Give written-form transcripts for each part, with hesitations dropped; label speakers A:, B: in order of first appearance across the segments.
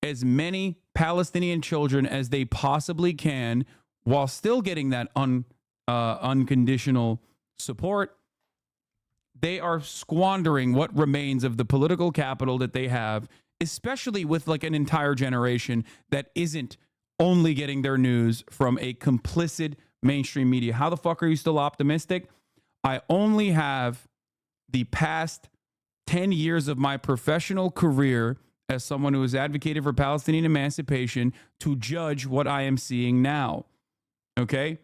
A: as many Palestinian children as they possibly can while still getting that unconditional support. They are squandering what remains of the political capital that they have, especially with like an entire generation that isn't only getting their news from a complicit mainstream media. How the fuck are you still optimistic? I only have the past 10 years of my professional career as someone who has advocated for Palestinian emancipation to judge what I am seeing now. Okay?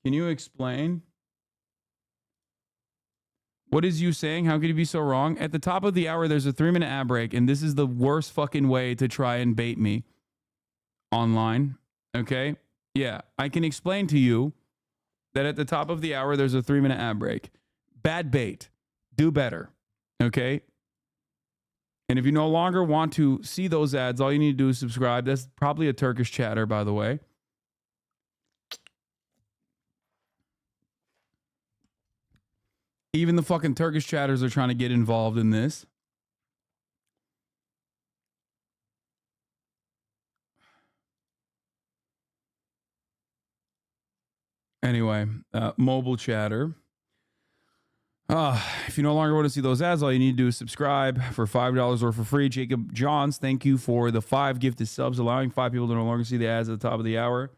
A: Can you explain? What is you saying? How could you be so wrong? At the top of the hour, there's a 3-minute ad break, and this is the worst fucking way to try and bait me online. Okay? Yeah, I can explain to you that at the top of the hour, there's a 3-minute ad break. Bad bait. Do better. Okay? And if you no longer want to see those ads, all you need to do is subscribe. That's probably a Turkish chatter, by the way. Even the fucking Turkish chatters are trying to get involved in this. Anyway, mobile chatter. If you no longer want to see those ads, all you need to do is subscribe for $5 or for free. Jacob Johns, thank you for the 5 gifted subs, allowing 5 people to no longer see the ads at the top of the hour.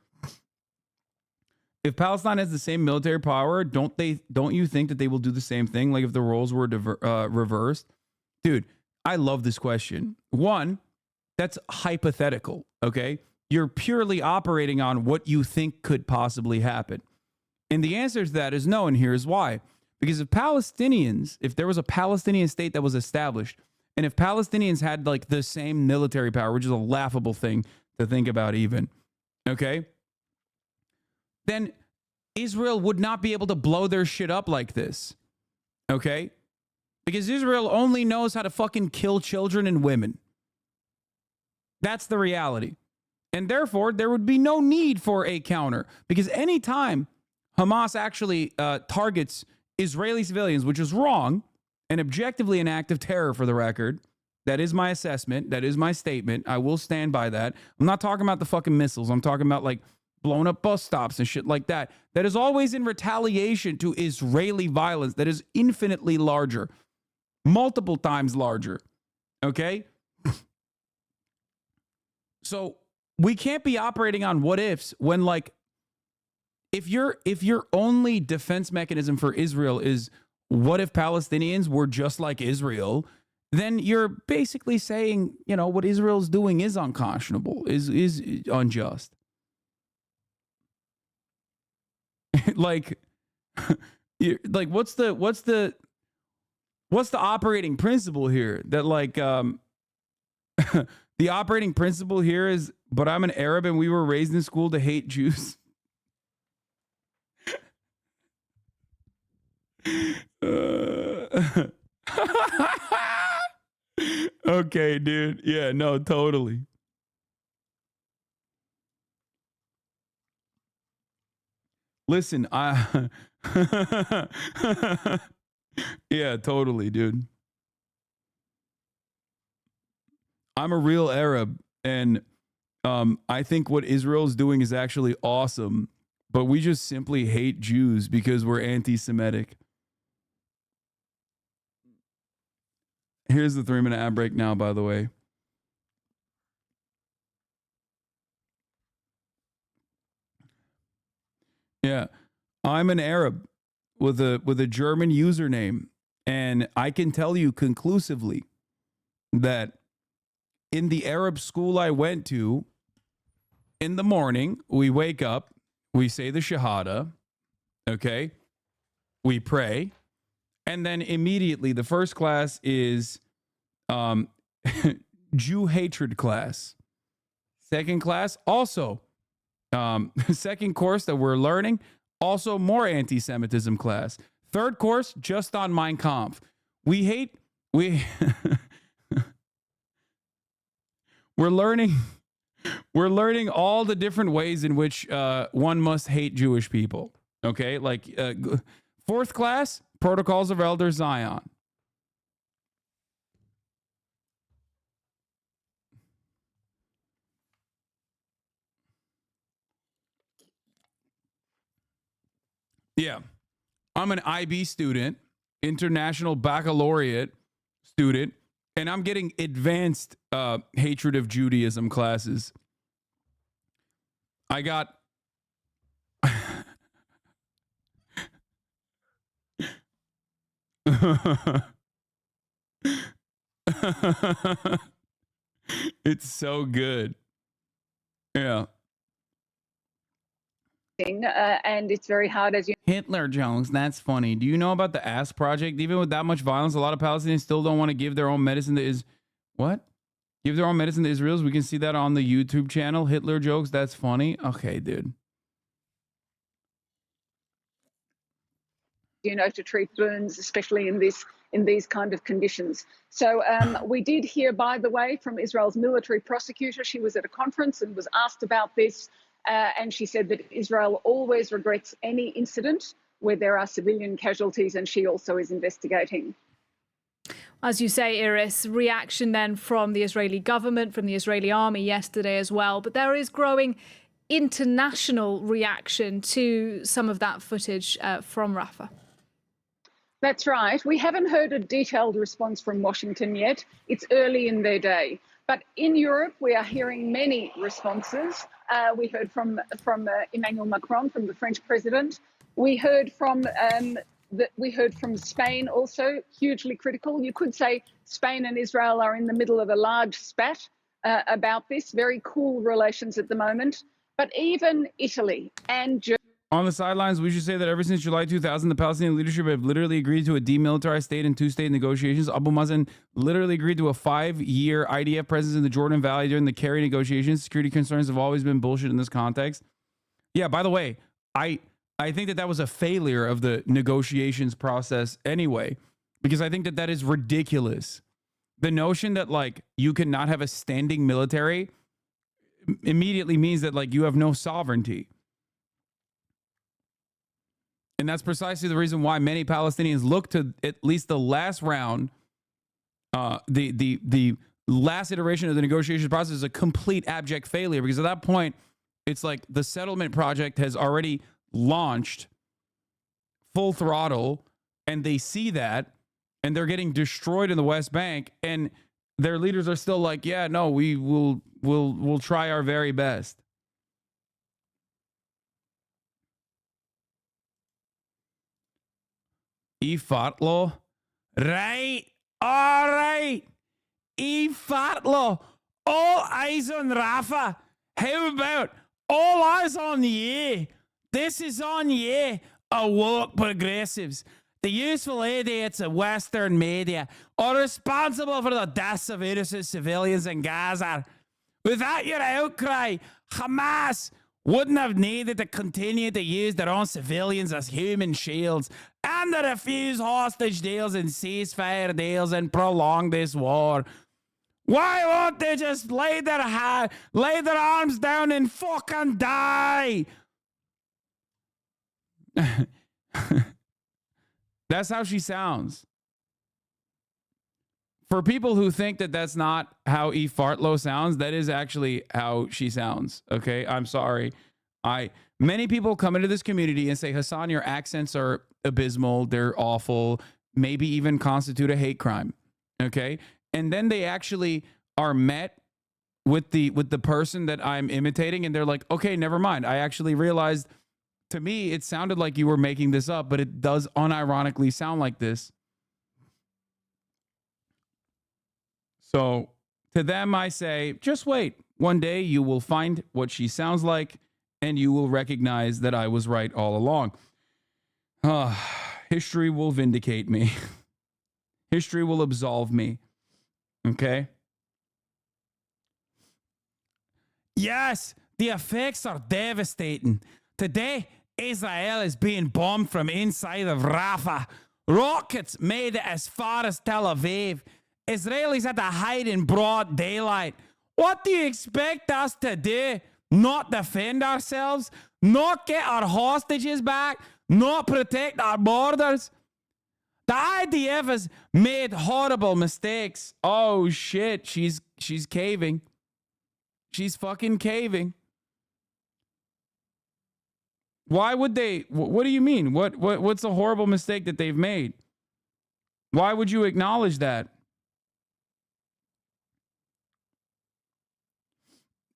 A: If Palestine has the same military power, don't you think that they will do the same thing? Like if the roles were reversed? Dude, I love this question. One, that's hypothetical, okay? You're purely operating on what you think could possibly happen. And the answer to that is no, and here's why. Because if there was a Palestinian state that was established, and if Palestinians had like the same military power, which is a laughable thing to think about even, okay? Then Israel would not be able to blow their shit up like this, okay? Because Israel only knows how to fucking kill children and women. That's the reality. And therefore, there would be no need for a counter. Because anytime Hamas actually targets Israeli civilians, which is wrong and objectively an act of terror for the record, that is my assessment. That is my statement. I will stand by that. I'm not talking about the fucking missiles. I'm talking about like blown up bus stops and shit like that. That is always in retaliation to Israeli violence that is infinitely larger, multiple times larger. Okay? So we can't be operating on what ifs when like if your only defense mechanism for Israel is what if Palestinians were just like Israel, then you're basically saying, you know, what Israel's doing is unconscionable, is unjust. like what's the operating principle here? That like the operating principle here is, but I'm an Arab and we were raised in school to hate Jews. Okay, dude. Yeah, no, totally. Listen, yeah, totally, dude. I'm a real Arab, and I think what Israel's doing is actually awesome, but we just simply hate Jews because we're anti-Semitic. Here's the 3-minute ad break now, by the way. Yeah, I'm an Arab with a German username, and I can tell you conclusively that in the Arab school I went to, in the morning, we wake up, we say the Shahada, okay? We pray, and then immediately the first class is Jew hatred class. Second class, also, second course that we're learning, also more anti-Semitism class. Third course, just on Mein Kampf. We're learning all the different ways in which one must hate Jewish people. Okay, like fourth class, Protocols of Elder Zion. Yeah. I'm an IB student, international baccalaureate student, and I'm getting advanced hatred of Judaism classes. I got it's so good. Yeah.
B: And it's very hard, as you
A: Hitler Jones, that's funny. Do you know about the Ass Project? Even with that much violence, a lot of Palestinians still don't want to give their own medicine to what? Give their own medicine to Israelis. We can see that on the YouTube channel. Hitler jokes, that's funny. Okay, dude.
B: to treat burns, especially in these kind of conditions. So we did hear, by the way, from Israel's military prosecutor. She was at a conference and was asked about this, and she said that Israel always regrets any incident where there are civilian casualties, and she also is investigating.
C: As you say, Iris, reaction then from the Israeli government, from the Israeli army yesterday as well. But there is growing international reaction to some of that footage from Rafah.
B: That's right. We haven't heard a detailed response from Washington yet. It's early in their day. But in Europe, we are hearing many responses. We heard from Emmanuel Macron, from the French president. We heard from Spain, also hugely critical. You could say Spain and Israel are in the middle of a large spat about this. Very cool relations at the moment. But even Italy and Germany.
A: On the sidelines, we should say that ever since July 2000, the Palestinian leadership have literally agreed to a demilitarized state and two-state negotiations. Abu Mazen literally agreed to a 5-year IDF presence in the Jordan Valley during the Kerry negotiations. Security concerns have always been bullshit in this context. Yeah, by the way, I think that was a failure of the negotiations process anyway, because I think that is ridiculous. The notion that like you cannot have a standing military immediately means that like you have no sovereignty. And that's precisely the reason why many Palestinians look to at least the last round, the last iteration of the negotiations process is a complete abject failure, because at that point, it's like the settlement project has already launched full throttle, and they see that, and they're getting destroyed in the West Bank, and their leaders are still like, yeah, no, we'll try our very best. Fartlo. Right. All right. Fartlo. All eyes on Rafah. How about all eyes on you? This is on you, awoke progressives. The useful idiots of Western media are responsible for the deaths of innocent civilians in Gaza. Without your outcry, Hamas wouldn't have needed to continue to use their own civilians as human shields and to refuse hostage deals and ceasefire deals and prolong this war. Why won't they just lay their arms down and fucking die? That's how she sounds. For people who think that that's not how Fartlo sounds, that is actually how she sounds. Okay, I'm sorry. Many people come into this community and say, Hasan, your accents are abysmal. They're awful. Maybe even constitute a hate crime. Okay, and then they actually are met with the person that I'm imitating, and they're like, okay, never mind. I actually realized, to me, it sounded like you were making this up, but it does unironically sound like this. So to them, I say, just wait. One day you will find what she sounds like, and you will recognize that I was right all along. History will vindicate me. History will absolve me. Okay? Yes, the effects are devastating. Today, Israel is being bombed from inside of Rafah. Rockets made it as far as Tel Aviv. Israelis had to hide in broad daylight. What do you expect us to do? Not defend ourselves? Not get our hostages back? Not protect our borders? The IDF has made horrible mistakes. Oh shit, she's caving. She's fucking caving. Why would they? What do you mean? What's a horrible mistake that they've made? Why would you acknowledge that?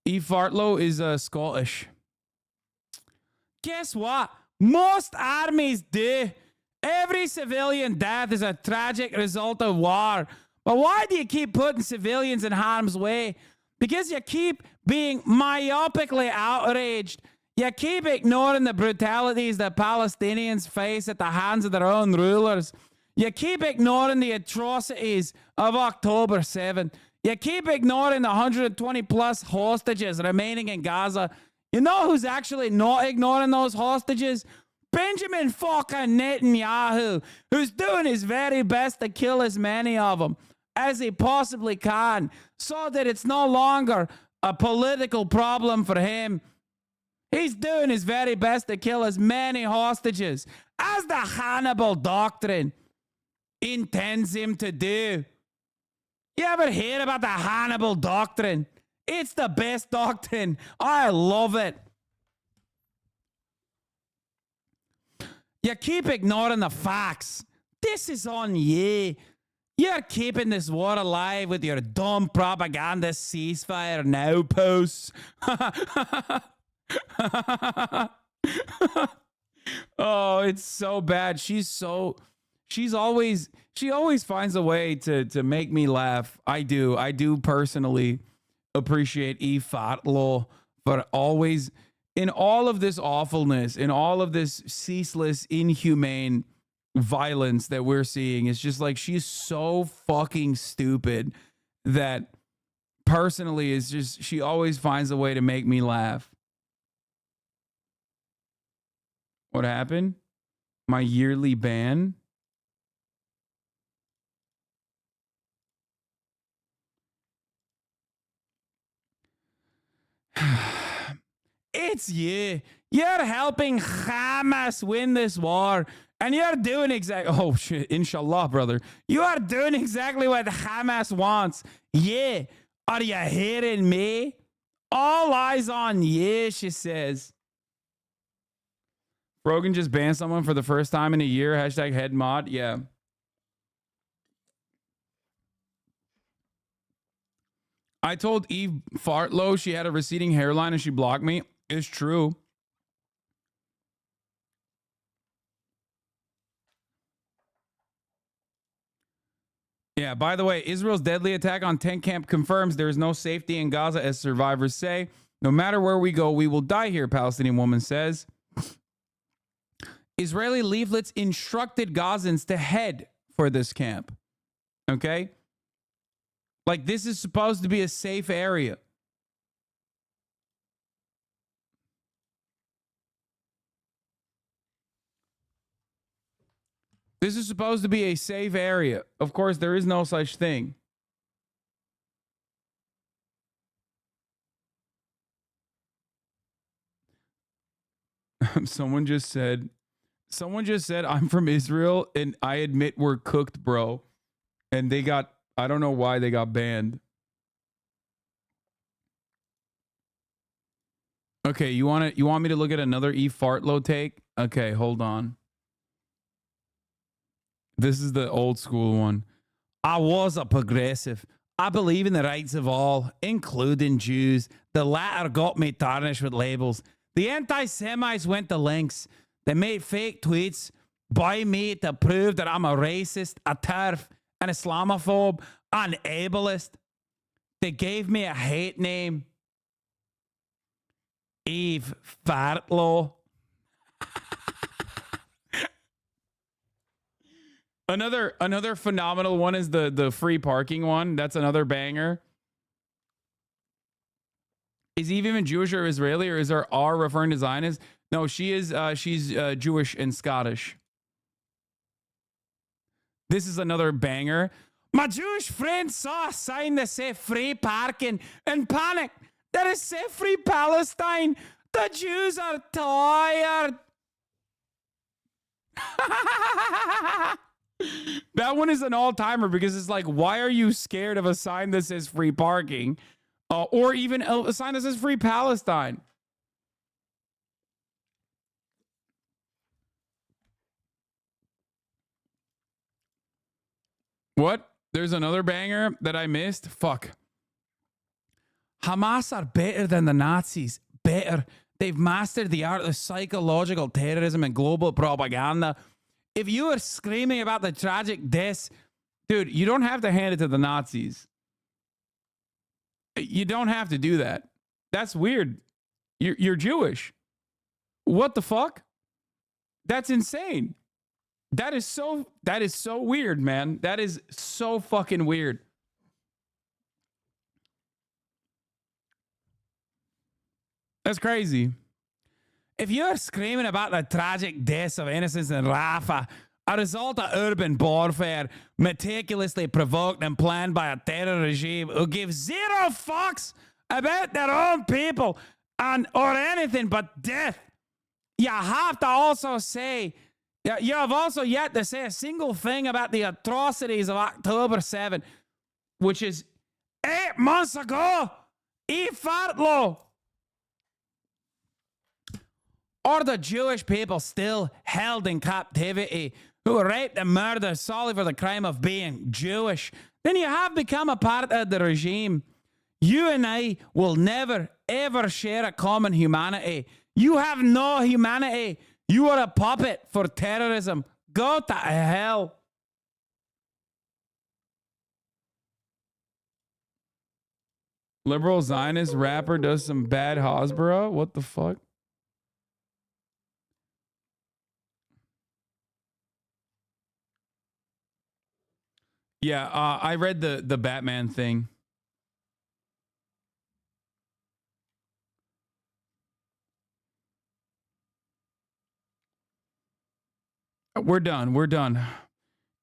A: E. Fartlow is Scottish. Guess what? Most armies do. Every civilian death is a tragic result of war. But why do you keep putting civilians in harm's way? Because you keep being myopically outraged. You keep ignoring the brutalities that Palestinians face at the hands of their own rulers. You keep ignoring the atrocities of October 7th. You keep ignoring the 120 plus hostages remaining in Gaza. You know who's actually not ignoring those hostages? Benjamin fucking Netanyahu, who's doing his very best to kill as many of them as he possibly can, so that it's no longer a political problem for him. He's doing his very best to kill as many hostages as the Hannibal Doctrine intends him to do. You ever hear about the Hannibal Doctrine? It's the best doctrine. I love it. You keep ignoring the facts. This is on you. You're keeping this war alive with your dumb propaganda ceasefire now posts. Oh, it's so bad. She always finds a way to make me laugh. I do personally appreciate E. Fatlaw for always, in all of this awfulness, in all of this ceaseless, inhumane violence that we're seeing, it's just like she's so fucking stupid that personally is just, she always finds a way to make me laugh. What happened? My yearly ban? It's you. You're helping Hamas win this war. And you're doing exactly, oh shit, inshallah, brother. You are doing exactly what Hamas wants. Yeah. Are you hearing me? All eyes on you, she says. Rogan just banned someone for the first time in a year. Hashtag head mod. Yeah. I told Eve Fartlow she had a receding hairline and she blocked me. It's true. Yeah, by the way, Israel's deadly attack on tent camp confirms there is no safety in Gaza, as survivors say. No matter where we go, we will die here, Palestinian woman says. Israeli leaflets instructed Gazans to head for this camp. Okay? Like, this is supposed to be a safe area. This is supposed to be a safe area. Of course, there is no such thing. Someone just said, I'm from Israel and I admit we're cooked, bro. And they got, I don't know why they got banned. Okay, you want me to look at another E Fartlow take? Okay, hold on. This is the old school one. I was a progressive. I believe in the rights of all, including Jews. The latter got me tarnished with labels. The anti-Semites went to lengths. They made fake tweets by me to prove that I'm a racist, a TERF, an Islamophobe, an ableist. They gave me a hate name. Eve Fartlow. Another phenomenal one is the free parking one. That's another banger. Is Eve even Jewish or Israeli, or is her R referring to Zionist? No, she is. She's Jewish and Scottish. This is another banger. My Jewish friend saw a sign that said free parking and panicked. That is said free Palestine. The Jews are tired. That one is an all-timer because it's like, why are you scared of a sign that says free parking? Or even a sign that says free Palestine? What? There's another banger that I missed? Fuck. Hamas are better than the Nazis. Better. They've mastered the art of psychological terrorism and global propaganda. If you are screaming about the tragic deaths, dude, you don't have to hand it to the Nazis. You don't have to do that. That's weird. You're Jewish. What the fuck? That's insane. That is so weird, man. That is so fucking weird. That's crazy. If you're screaming about the tragic deaths of innocents in Rafah, a result of urban warfare meticulously provoked and planned by a terror regime who gives zero fucks about their own people or anything but death, you have to also say, you have also yet to say a single thing about the atrocities of October 7, which is 8 months ago. Ifartlo. Or the Jewish people still held in captivity who were raped and murdered solely for the crime of being Jewish. Then you have become a part of the regime. You and I will never, ever share a common humanity. You have no humanity. You are a puppet for terrorism. Go to hell. Liberal Zionist rapper does some bad Hasbro? What the fuck? Yeah, I read the Batman thing. We're done.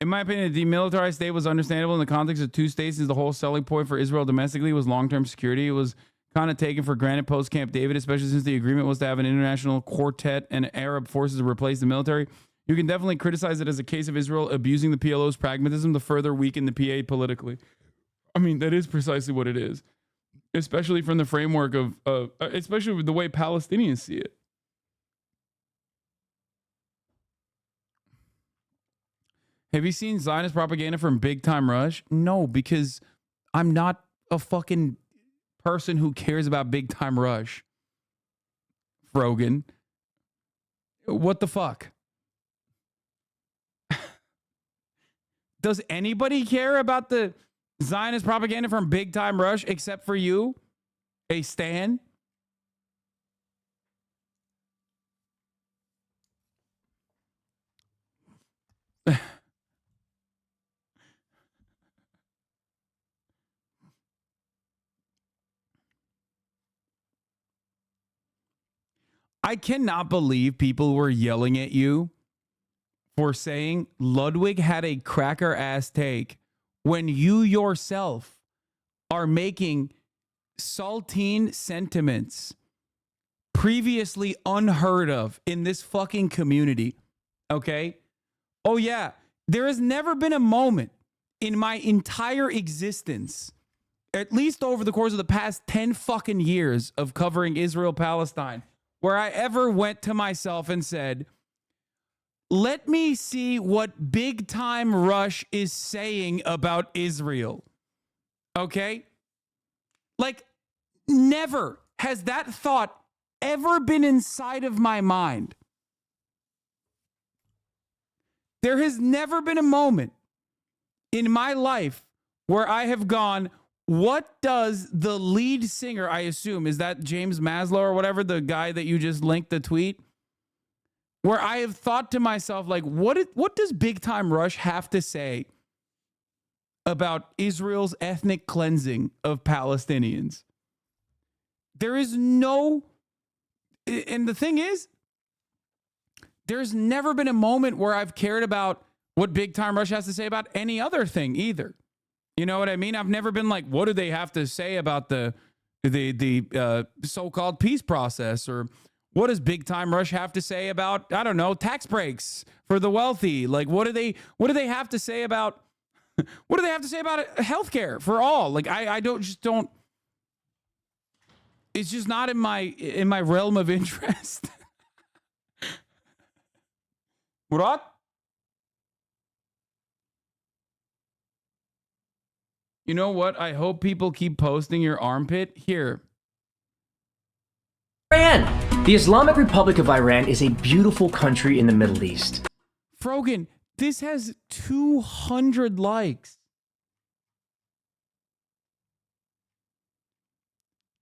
A: In my opinion, the demilitarized state was understandable in the context of two states, since the whole selling point for Israel domestically was long-term security. It was kind of taken for granted post-Camp David, especially since the agreement was to have an international quartet and Arab forces to replace the military. You can definitely criticize it as a case of Israel abusing the PLO's pragmatism to further weaken the PA politically. I mean, that is precisely what it is, especially from the framework of, especially with the way Palestinians see it. Have you seen Zionist propaganda from Big Time Rush? No, because I'm not a fucking person who cares about Big Time Rush. Frogan. What the fuck? Does anybody care about the Zionist propaganda from Big Time Rush except for you, a stan? I cannot believe people were yelling at you for saying Ludwig had a cracker ass take when you yourself are making saltine sentiments previously unheard of in this fucking community. Okay? Oh yeah, there has never been a moment in my entire existence, at least over the course of the past 10 fucking years of covering Israel Palestine, where I ever went to myself and said, let me see what Big Time Rush is saying about Israel. Okay? Like, never has that thought ever been inside of my mind. There has never been a moment in my life where I have gone, what does the lead singer, I assume, is that James Maslow or whatever, the guy that you just linked the tweet? Where I have thought to myself, like, what does Big Time Rush have to say about Israel's ethnic cleansing of Palestinians? There is no, and the thing is, there's never been a moment where I've cared about what Big Time Rush has to say about any other thing either. You know what I mean? I've never been like, what do they have to say about the so-called peace process? Or what does Big Time Rush have to say about, I don't know, tax breaks for the wealthy? Like, what do they have to say about, what do they have to say about healthcare for all? Like, I don't, it's just not in my realm of interest. What? You know what? I hope people keep posting your armpit here.
D: Iran. The Islamic Republic of Iran is a beautiful country in the Middle East.
A: Frogan, this has 200 likes.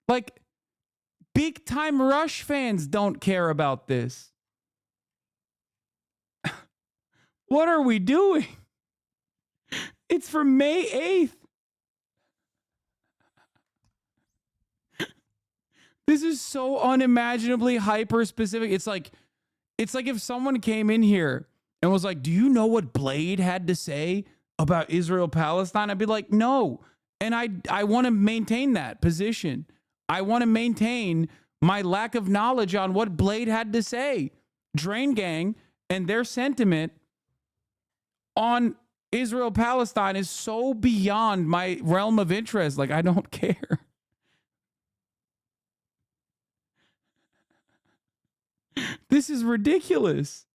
A: Like, big time Rush fans don't care about this. What are we doing? It's from May 8th. This is so unimaginably hyper specific. It's like if someone came in here and was like, "Do you know what Blade had to say about Israel Palestine?" I'd be like, "No." And I want to maintain that position. I want to maintain my lack of knowledge on what Blade had to say. Drain Gang and their sentiment on Israel Palestine is so beyond my realm of interest. Like, I don't care. This is ridiculous.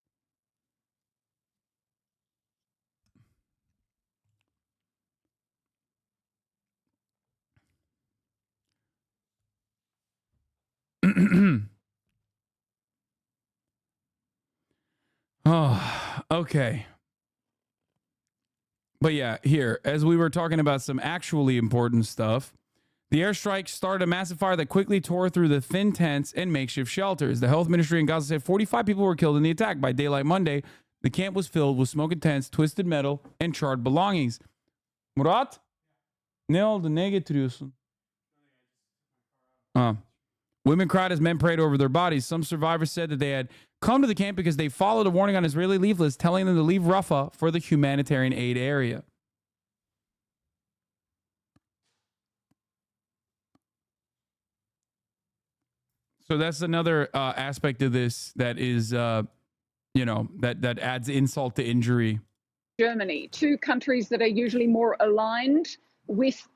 A: Oh, okay. But yeah, here, as we were talking about some actually important stuff, the airstrike started a massive fire that quickly tore through the thin tents and makeshift shelters. The health ministry in Gaza said 45 people were killed in the attack. By daylight Monday, the camp was filled with smoking tents, twisted metal, and charred belongings. Murat? Ne oldu? Ne getiriyorsun? Women cried as men prayed over their bodies. Some survivors said that they had come to the camp because they followed a warning on Israeli leaflets telling them to leave Rafah for the humanitarian aid area. So that's another aspect of this that is, that adds insult to injury.
B: Germany, two countries that are usually more aligned with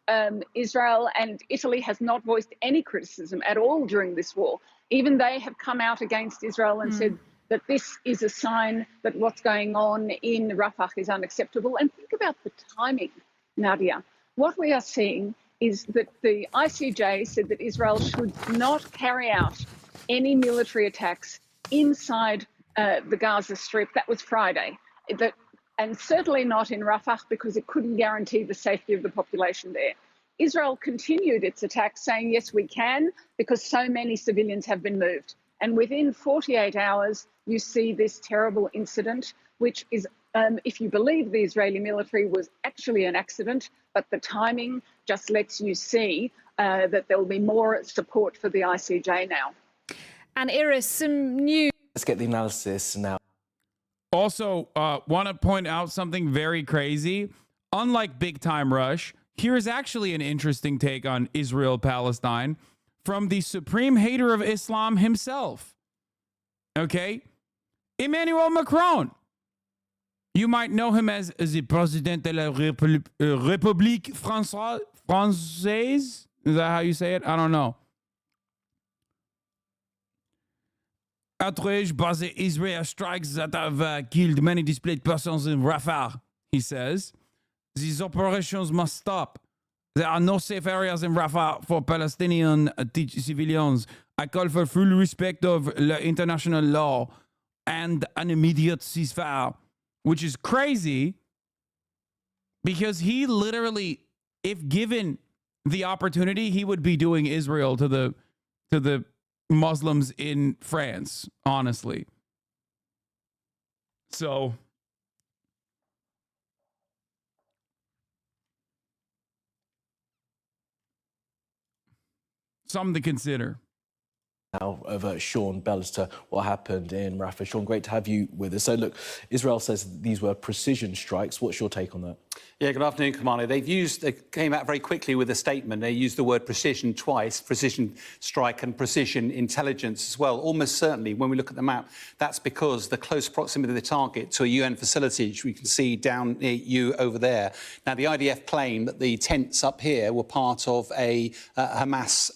B: Israel, and Italy has not voiced any criticism at all during this war. Even they have come out against Israel and said that this is a sign that what's going on in Rafah is unacceptable. And think about the timing, Nadia. What we are seeing is that the ICJ said that Israel should not carry out any military attacks inside the Gaza Strip. That was Friday. And certainly not in Rafah, because it couldn't guarantee the safety of the population there. Israel continued its attacks, saying, yes, we can, because so many civilians have been moved. And within 48 hours, you see this terrible incident, which is, if you believe the Israeli military, was actually an accident, but the timing just lets you see that there will be more support for the ICJ now.
C: And Iris, some news.
E: Let's get the analysis now.
A: Also, want to point out something very crazy. Unlike Big Time Rush, here's actually an interesting take on Israel-Palestine from the supreme hater of Islam himself. Okay? Emmanuel Macron. You might know him as the President de la République Française. Is that how you say it? I don't know. Outrage by the Israel strikes that have killed many displaced persons in Rafah, he says. These operations must stop. There are no safe areas in Rafah for Palestinian civilians. I call for full respect of international law and an immediate ceasefire, which is crazy because he literally, if given the opportunity, he would be doing Israel to the Muslims in France, honestly. So something to consider.
E: Now of Sean Bell as to what happened in Rafah. Sean, great to have you with us. So look, Israel says these were precision strikes. What's your take on that?
F: Yeah, good afternoon, Commander. They came out very quickly with a statement. They used the word precision twice, precision strike and precision intelligence as well. Almost certainly, when we look at the map, that's because the close proximity of the target to a UN facility, which we can see down near you over there. Now, the IDF claim that the tents up here were part of a Hamas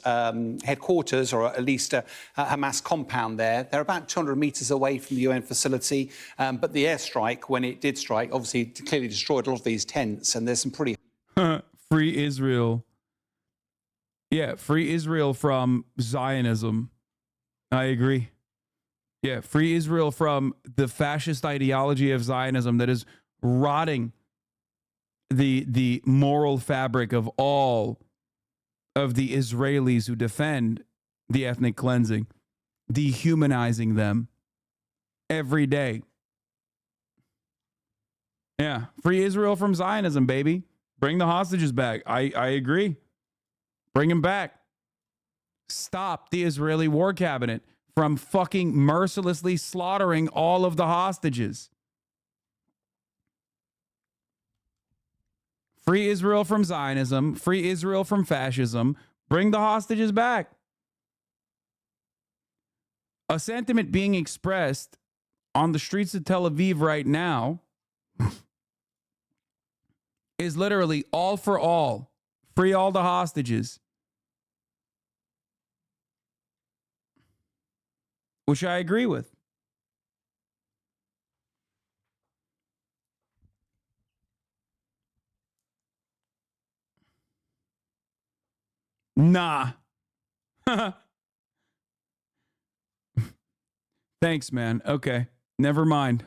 F: headquarters, or at least a Hamas compound there. They're about 200 metres away from the UN facility, but the airstrike, when it did strike, obviously clearly destroyed a lot of these tents. And there's some pretty
A: Free Israel. Yeah, free Israel from Zionism. I agree. Yeah, free Israel from the fascist ideology of Zionism that is rotting the moral fabric of all of the Israelis who defend the ethnic cleansing, dehumanizing them every day. Yeah, free Israel from Zionism, baby. Bring the hostages back. I agree. Bring them back. Stop the Israeli war cabinet from fucking mercilessly slaughtering all of the hostages. Free Israel from Zionism. Free Israel from fascism. Bring the hostages back. A sentiment being expressed on the streets of Tel Aviv right now is literally all for all. Free all the hostages. Which I agree with. Nah. Thanks, man. Okay. Never mind.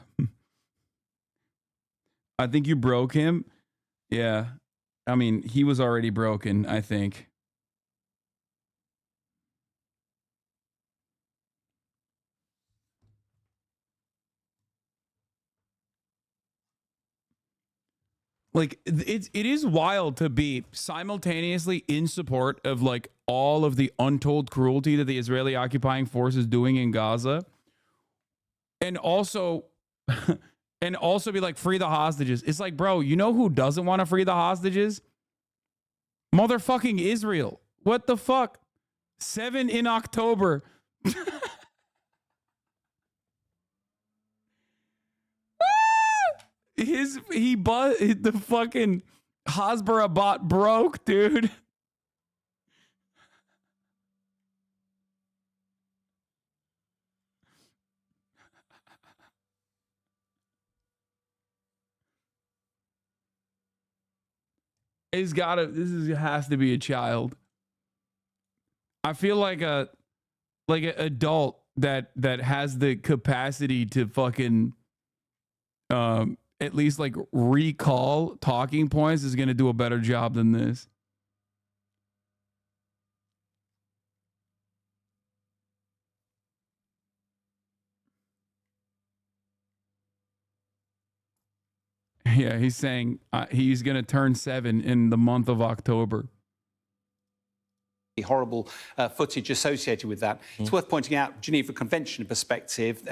A: I think you broke him. Yeah. I mean, he was already broken, I think. Like it is wild to be simultaneously in support of like all of the untold cruelty that the Israeli occupying force is doing in Gaza, and also be like, free the hostages. It's like, bro, you know who doesn't want to free the hostages? Motherfucking Israel. What the fuck? 7 in October. The fucking Hasbara bot broke, dude. This has to be a child. I feel like an adult that has the capacity to fucking at least like recall talking points is going to do a better job than this. Yeah, he's saying he's going to turn 7 in the month of October.
F: Horrible footage associated with that. It's worth pointing out, Geneva Convention perspective,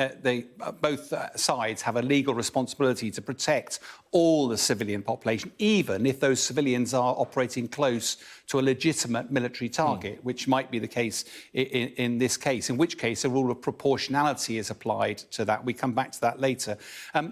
F: both sides have a legal responsibility to protect all the civilian population, even if those civilians are operating close to a legitimate military target, which might be the case in this case, in which case a rule of proportionality is applied to that. We come back to that later.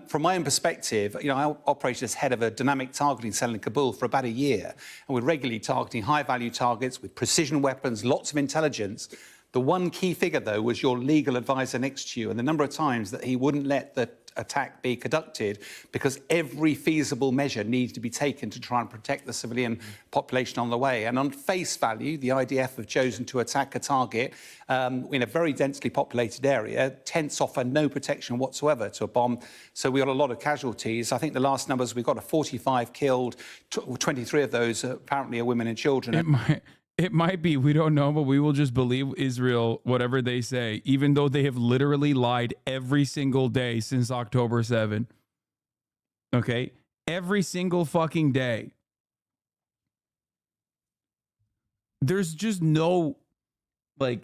F: From my own perspective, I operated as head of a dynamic targeting cell in Kabul for about a year, and we're regularly targeting high-value targets with precision weapons, lots of intelligence. The one key figure, though, was your legal advisor next to you, and the number of times that he wouldn't let the attack be conducted because every feasible measure needs to be taken to try and protect the civilian population on the way. And on face value, the IDF have chosen to attack a target in a very densely populated area. Tents offer no protection whatsoever to a bomb. So we got a lot of casualties. I think the last numbers, we've got 45 killed, 23 of those apparently are women and children.
A: It might be, we don't know, but we will just believe Israel, whatever they say, even though they have literally lied every single day since October 7. Okay? Every single fucking day. There's just no, there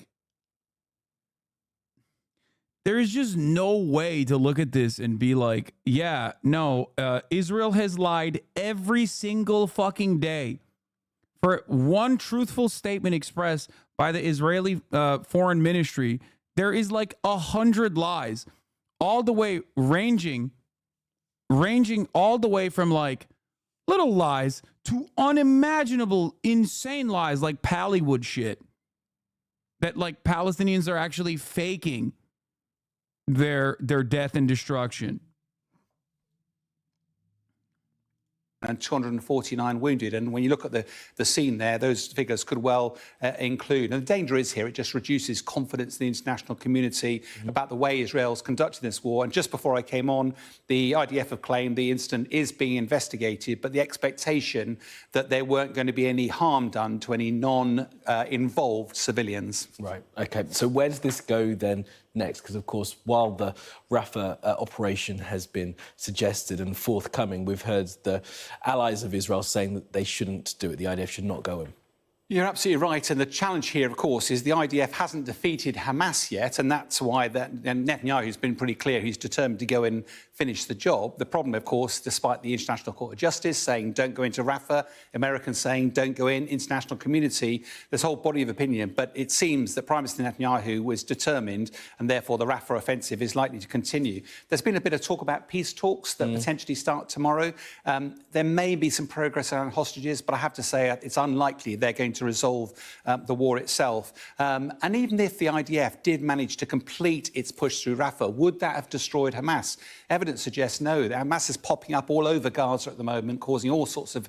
A: is just no way to look at this and be like, yeah, no, Israel has lied every single fucking day. For one truthful statement expressed by the Israeli foreign ministry, there is like 100 lies, all the way ranging all the way from like little lies to unimaginable, insane lies like Pallywood shit. That like Palestinians are actually faking their death and destruction.
F: and 249 wounded. And when you look at the scene there, those figures could well include. And the danger is here, it just reduces confidence in the international community about the way Israel's conducting this war. And just before I came on, the IDF have claimed the incident is being investigated, but the expectation that there weren't going to be any harm done to any non-involved civilians.
E: Right, OK. So where does this go then next? Because, of course, while the Rafah operation has been suggested and forthcoming, we've heard the allies of Israel saying that they shouldn't do it. The IDF should not go in.
F: You're absolutely right. And the challenge here, of course, is the IDF hasn't defeated Hamas yet. And that's why Netanyahu's been pretty clear he's determined to go and finish the job. The problem, of course, despite the International Court of Justice saying don't go into Rafah, Americans saying don't go in, international community, this whole body of opinion. But it seems that Prime Minister Netanyahu was determined, and therefore the Rafah offensive is likely to continue. There's been a bit of talk about peace talks that potentially start tomorrow. There may be some progress around hostages, but I have to say it's unlikely they're going to resolve the war itself. And even if the IDF did manage to complete its push through Rafah, would that have destroyed Hamas? Evidence suggests no. Hamas is popping up all over Gaza at the moment, causing all sorts of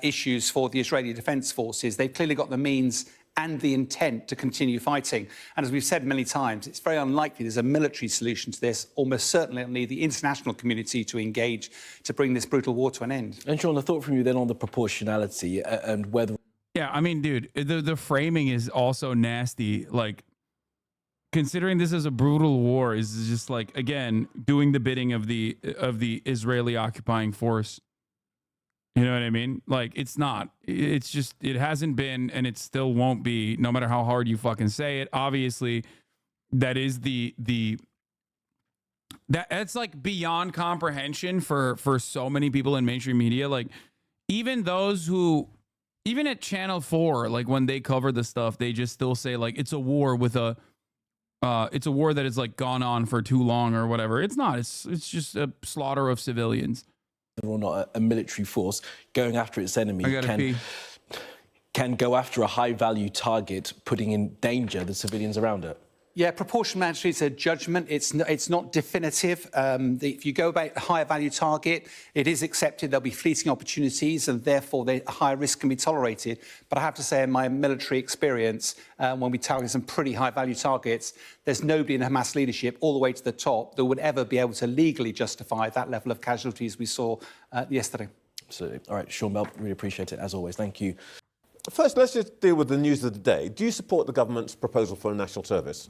F: issues for the Israeli Defense Forces. They've clearly got the means and the intent to continue fighting. And as we've said many times, it's very unlikely there's a military solution to this. Almost certainly the international community to engage to bring this brutal war to an end.
E: And Sean, a thought from you then on the proportionality and whether...
A: Yeah, I mean, dude, the framing is also nasty. Like, considering this as a brutal war is just like, again, doing the bidding of the Israeli occupying force. You know what I mean? Like, it's not. It's just, it hasn't been, and it still won't be, no matter how hard you fucking say it. Obviously, that is that's like beyond comprehension for so many people in mainstream media. Like, even those who, even at Channel 4, like when they cover the stuff, they just still say like it's a war with it's a war that has like gone on for too long or whatever. It's not. It's just a slaughter of civilians.
E: Or not a military force going after its enemy can go after a high-value target, putting in danger the civilians around it.
F: Yeah, proportionality is a judgment. It's not definitive. If you go about a higher value target, it is accepted there'll be fleeting opportunities and therefore a higher risk can be tolerated. But I have to say, in my military experience, when we target some pretty high value targets, there's nobody in Hamas leadership all the way to the top that would ever be able to legally justify that level of casualties we saw yesterday.
E: Absolutely. All right, Sean Bell, really appreciate it as always. Thank you.
G: First, let's just deal with the news of the day. Do you support the government's proposal for a national service?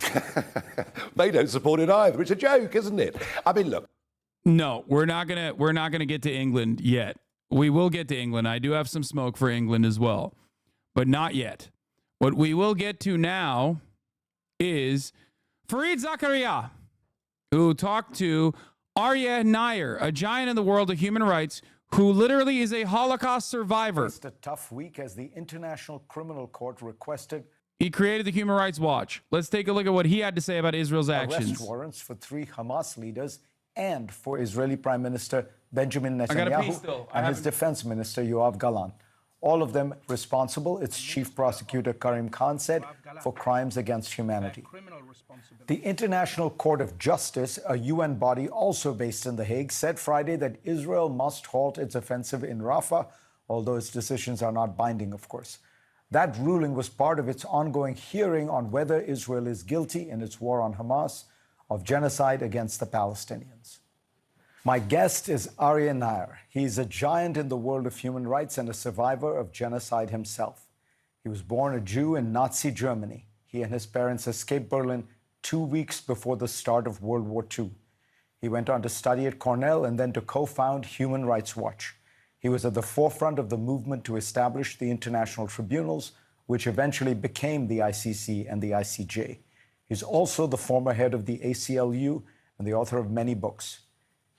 G: They don't support it either. It's a joke, isn't it? I mean, look.
A: No, we're not gonna get to England yet. We will get to England. I do have some smoke for England as well, but not yet. What we will get to now is Fareed Zakaria, who talked to Aryeh Nair, a giant in the world of human rights, who literally is a Holocaust survivor.
H: It's a tough week as the International Criminal Court requested.
A: He created the Human Rights Watch. Let's take a look at what he had to say about Israel's actions.
H: Arrest warrants for 3 Hamas leaders and for Israeli Prime Minister Benjamin Netanyahu and his Defense Minister Yoav Gallant. All of them responsible, its Chief Prosecutor Karim Khan said, for crimes against humanity. The International Court of Justice, a UN body also based in The Hague, said Friday that Israel must halt its offensive in Rafah, although its decisions are not binding, of course. That ruling was part of its ongoing hearing on whether Israel is guilty in its war on Hamas of genocide against the Palestinians. My guest is Aryeh Nair. He's a giant in the world of human rights and a survivor of genocide himself. He was born a Jew in Nazi Germany. He and his parents escaped Berlin 2 weeks before the start of World War II. He went on to study at Cornell and then to co-found Human Rights Watch. He was at the forefront of the movement to establish the international tribunals, which eventually became the ICC and the ICJ. He's also the former head of the ACLU and the author of many books.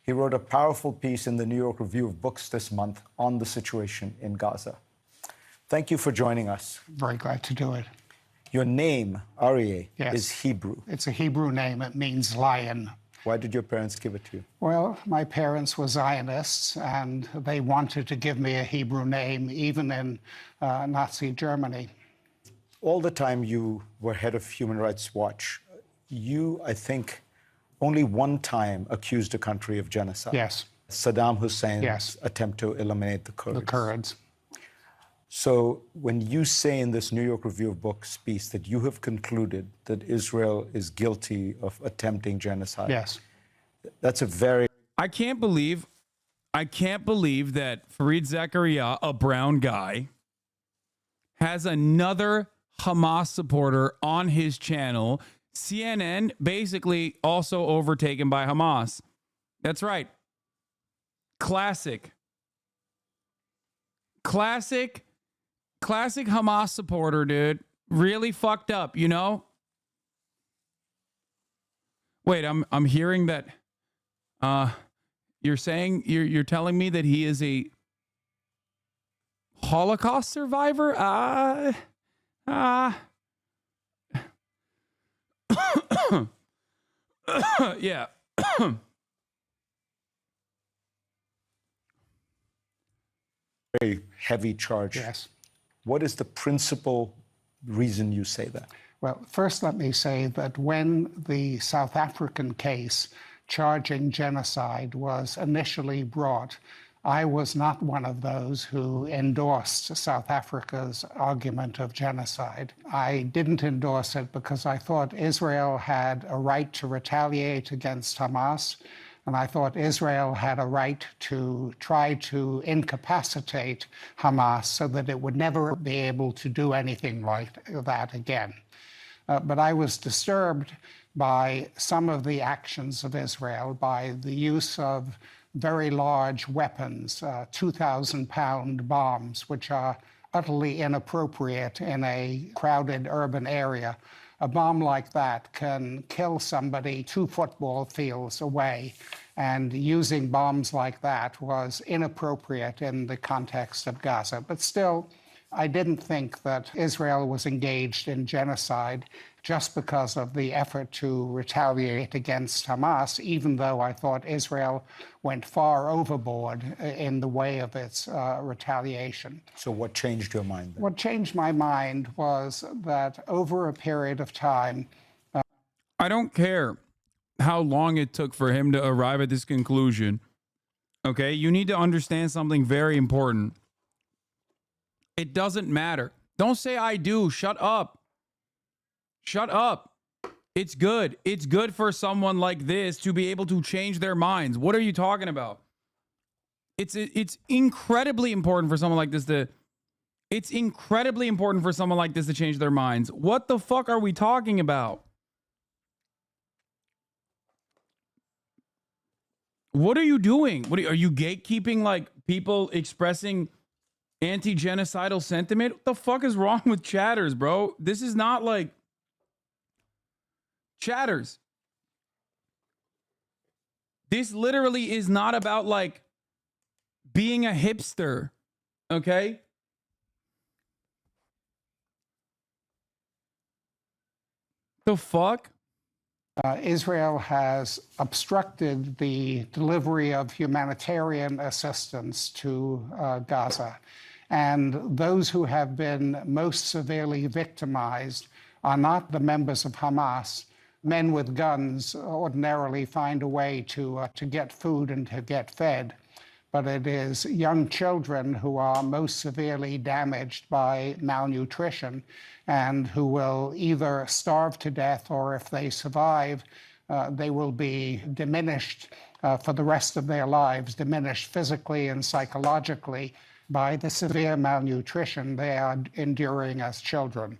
H: He wrote a powerful piece in the New York Review of Books this month on the situation in Gaza. Thank you for joining us.
I: Very glad to do it.
H: Your name, Aryeh,
I: Yes.
H: is Hebrew.
I: It's a Hebrew name. It means lion.
H: Why did your parents give it to you?
I: Well, my parents were Zionists, and they wanted to give me a Hebrew name, even in Nazi Germany.
H: All the time you were head of Human Rights Watch, you, I think, only one time accused a country of genocide.
I: Yes.
H: Saddam Hussein's
I: Yes.
H: attempt to eliminate the Kurds.
I: The Kurds.
H: So when you say in this New York Review of Books piece that you have concluded that Israel is guilty of attempting genocide,
I: Yes.
H: that's a very...
A: I can't believe that Fareed Zakaria, a brown guy, has another Hamas supporter on his channel. CNN basically also overtaken by Hamas. That's right. Classic Hamas supporter, dude. Really fucked up, you know? Wait, I'm hearing that you're telling me that he is a Holocaust survivor? Yeah.
H: very heavy charge.
I: Yes.
H: What is the principal reason you say that?
I: Well, first let me say that when the South African case charging genocide was initially brought, I was not one of those who endorsed South Africa's argument of genocide. I didn't endorse it because I thought Israel had a right to retaliate against Hamas, and I thought Israel had a right to try to incapacitate Hamas so that it would never be able to do anything like that again. But I was disturbed by some of the actions of Israel, by the use of very large weapons, 2,000-pound bombs, which are utterly inappropriate in a crowded urban area. A bomb like that can kill somebody 2 football fields away, and using bombs like that was inappropriate in the context of Gaza. But still, I didn't think that Israel was engaged in genocide just because of the effort to retaliate against Hamas, even though I thought Israel went far overboard in the way of its retaliation.
H: So what changed your mind then?
I: What changed my mind was that over a period of time...
A: I don't care how long it took for him to arrive at this conclusion. Okay, you need to understand something very important. It doesn't matter. Don't say I do. Shut up. Shut up. It's good. It's good for someone like this to be able to change their minds. What are you talking about? It's incredibly important for someone like this to change their minds. What the fuck are we talking about? What are you doing? Are you gatekeeping like people expressing anti-genocidal sentiment? What the fuck is wrong with chatters, bro? This is not like chatters. This literally is not about like being a hipster, okay? The fuck?
I: Israel has obstructed the delivery of humanitarian assistance to Gaza. And those who have been most severely victimized are not the members of Hamas. Men with guns ordinarily find a way to get food and to get fed. But it is young children who are most severely damaged by malnutrition and who will either starve to death, or if they survive, they will be diminished for the rest of their lives, diminished physically and psychologically by the severe malnutrition they are enduring as children.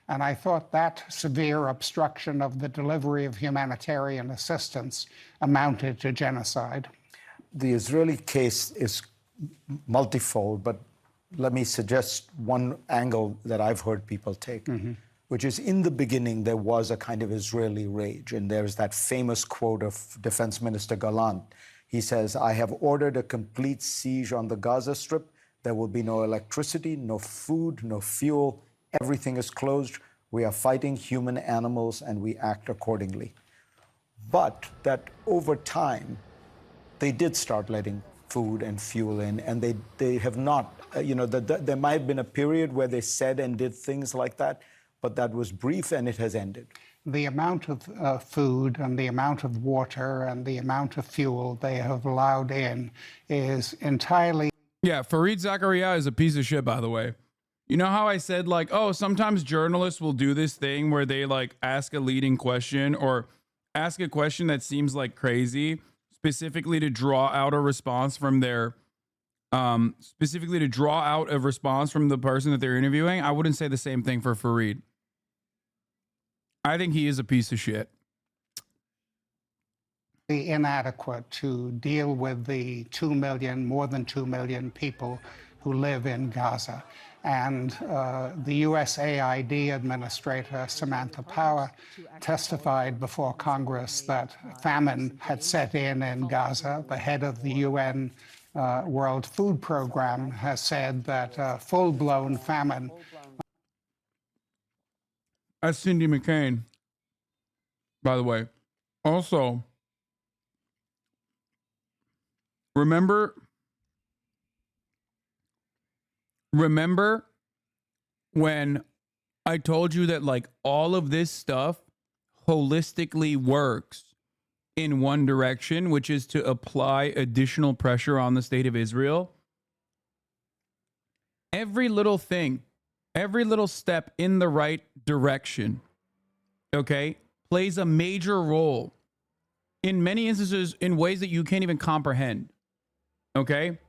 I: And I thought that severe obstruction of the delivery of humanitarian assistance amounted to genocide.
H: The Israeli case is multifold, but let me suggest one angle that I've heard people take, which is in the beginning there was a kind of Israeli rage. And there's that famous quote of Defense Minister Gallant. He says, "I have ordered a complete siege on the Gaza Strip. There will be no electricity, no food, no fuel. Everything is closed. We are fighting human animals and we act accordingly." But that over time, they did start letting food and fuel in, and they have not, there might have been a period where they said and did things like that, but that was brief and it has ended.
I: the amount of food and the amount of water and the amount of fuel they have allowed in is entirely.
A: Yeah, Fareed Zakaria is a piece of shit, by the way. You know how I said, like, oh, sometimes journalists will do this thing where they, like, ask a leading question or ask a question that seems like crazy, specifically to draw out a response from their, specifically to draw out a response from the person that they're interviewing. I wouldn't say the same thing for Fareed. I think he is a piece of shit.
I: Inadequate to deal with the more than 2 million people who live in Gaza. And the USAID administrator, Samantha Power, testified before Congress that famine had set in Gaza. The head of the UN World Food Program has said that full-blown famine.
A: That's Cindy McCain, by the way. Also, remember when I told you that, like, all of this stuff holistically works in one direction, which is to apply additional pressure on the state of Israel? Every little thing, every little step in the right direction, okay, plays a major role in many instances in ways that you can't even comprehend, okay?